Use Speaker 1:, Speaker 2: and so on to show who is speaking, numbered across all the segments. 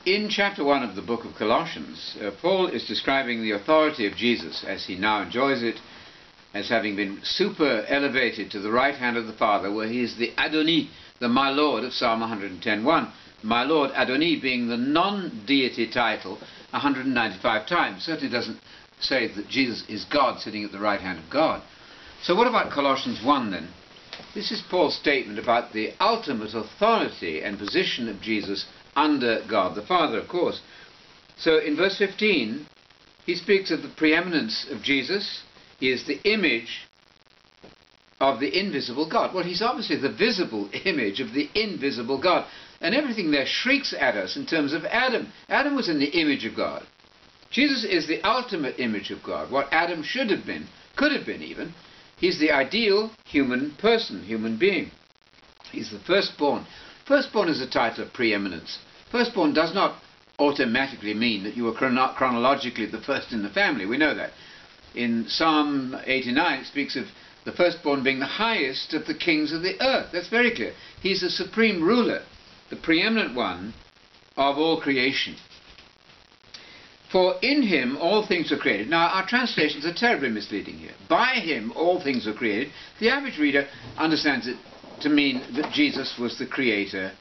Speaker 1: In chapter 1 of the book of Colossians, Paul is describing the authority of Jesus as he now enjoys it, as having been super elevated to the right hand of the Father, where he is the Adoni, the my Lord of Psalm 110:1. My Lord, Adoni, being the non-deity title 195 times. Certainly doesn't say that Jesus is God sitting at the right hand of God. So what about Colossians 1 then? This is Paul's statement about the ultimate authority and position of Jesus under God the Father, of course. So in verse 15, he speaks of the preeminence of Jesus. He is the image of the invisible God. Well, he's obviously the visible image of the invisible God. And everything there shrieks at us in terms of Adam. Adam was in the image of God. Jesus is the ultimate image of God, what Adam should have been, could have been even. He's the ideal human person, human being. He's the firstborn. Firstborn is a title of preeminence. Firstborn does not automatically mean that you are chronologically the first in the family. We know that. In Psalm 89 it speaks of the firstborn being the highest of the kings of the earth. That's very clear. He's the supreme ruler, the preeminent one of all creation. For in him all things were created. Now our translations are terribly misleading here. By him all things were created. The average reader understands it to mean that Jesus was the creator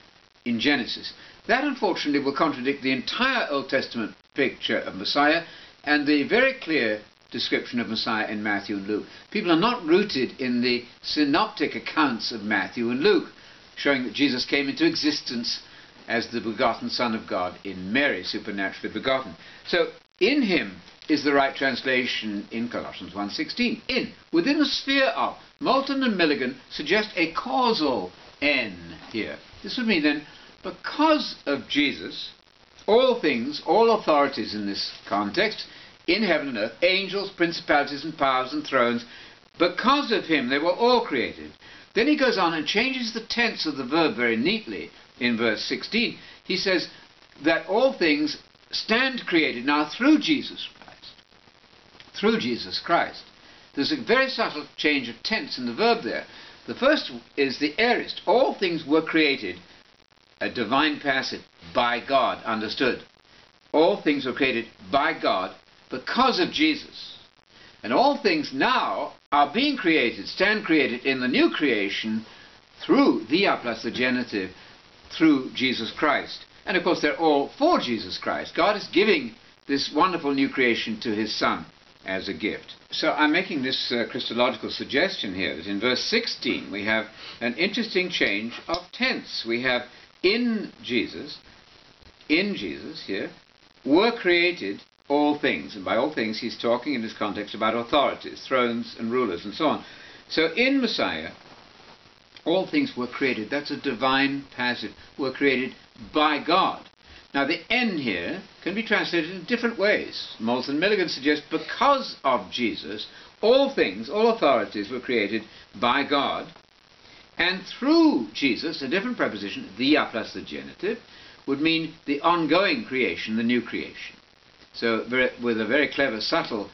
Speaker 1: in Genesis. That unfortunately will contradict the entire Old Testament picture of Messiah and the very clear description of Messiah in Matthew and Luke. People are not rooted in the synoptic accounts of Matthew and Luke, showing that Jesus came into existence as the begotten Son of God in Mary, supernaturally begotten. So in him is the right translation in Colossians 1:16. In, within the sphere of. Moulton and Milligan suggest a causal N here. This would mean then, because of Jesus, all things, all authorities in this context, in heaven and earth, angels, principalities and powers and thrones, because of him they were all created. Then he goes on and changes the tense of the verb very neatly in verse 16. He says that all things stand created now through Jesus Christ. Through Jesus Christ. There's a very subtle change of tense in the verb there. The first is the aorist. All things were created, a divine passive, by God, understood. All things were created by God because of Jesus. And all things now are being created, stand created in the new creation through the plus the genitive, through Jesus Christ. And of course they're all for Jesus Christ. God is giving this wonderful new creation to his Son as a gift. So I'm making this Christological suggestion here that in verse 16 we have an interesting change of tense. We have in Jesus here, were created all things. And by all things he's talking in this context about authorities, thrones and rulers and so on. So in Messiah, all things were created. That's a divine passive. Were created by God. Now the N here can be translated in different ways. Moulton and Milligan suggest because of Jesus, all things, all authorities were created by God. And through Jesus, a different preposition, the plus the genitive, would mean the ongoing creation, the new creation. So with a very clever, subtle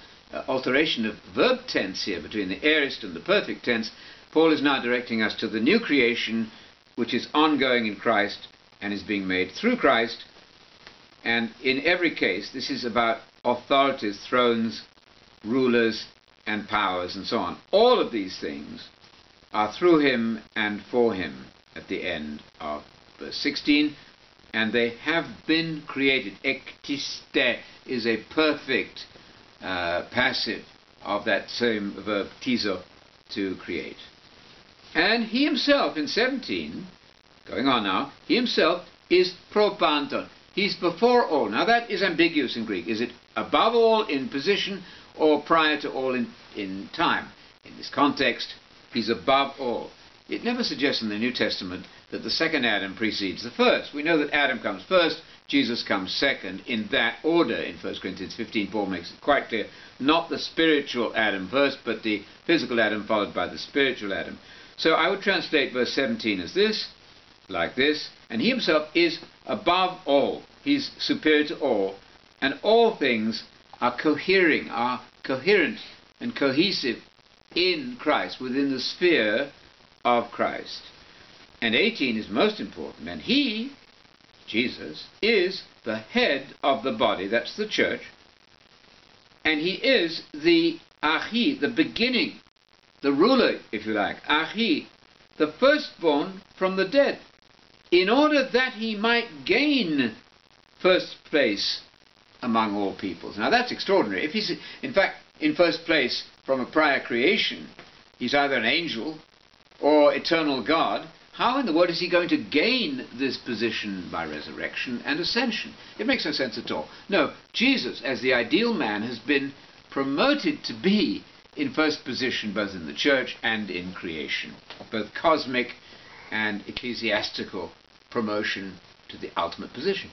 Speaker 1: alteration of verb tense here between the aorist and the perfect tense, Paul is now directing us to the new creation, which is ongoing in Christ and is being made through Christ. And in every case, this is about authorities, thrones, rulers, and powers, and so on. All of these things are through him and for him at the end of verse 16. And they have been created. Ektiste is a perfect passive of that same verb tizo, to create. And he himself in 17, going on now, he himself is propanton. He's before all. Now that is ambiguous in Greek. Is it above all in position or prior to all in time? In this context, he's above all. It never suggests in the New Testament that the second Adam precedes the first. We know that Adam comes first, Jesus comes second, in that order. In 1 Corinthians 15, Paul makes it quite clear. Not the spiritual Adam first, but the physical Adam followed by the spiritual Adam. So I would translate verse 17 as this, like this, and he himself is above all. He's superior to all, and all things are cohering, are coherent and cohesive in Christ, within the sphere of Christ. And 18 is most important, and he Jesus, is the head of the body, that's the church, and he is the Archi, the beginning, the ruler, if you like, Archi, the firstborn from the dead, in order that he might gain first place among all peoples. Now that's extraordinary. If he's, in fact, in first place from a prior creation, he's either an angel or eternal God, how in the world is he going to gain this position by resurrection and ascension? It makes no sense at all. No, Jesus, as the ideal man, has been promoted to be in first position both in the church and in creation, both cosmic and ecclesiastical promotion to the ultimate position.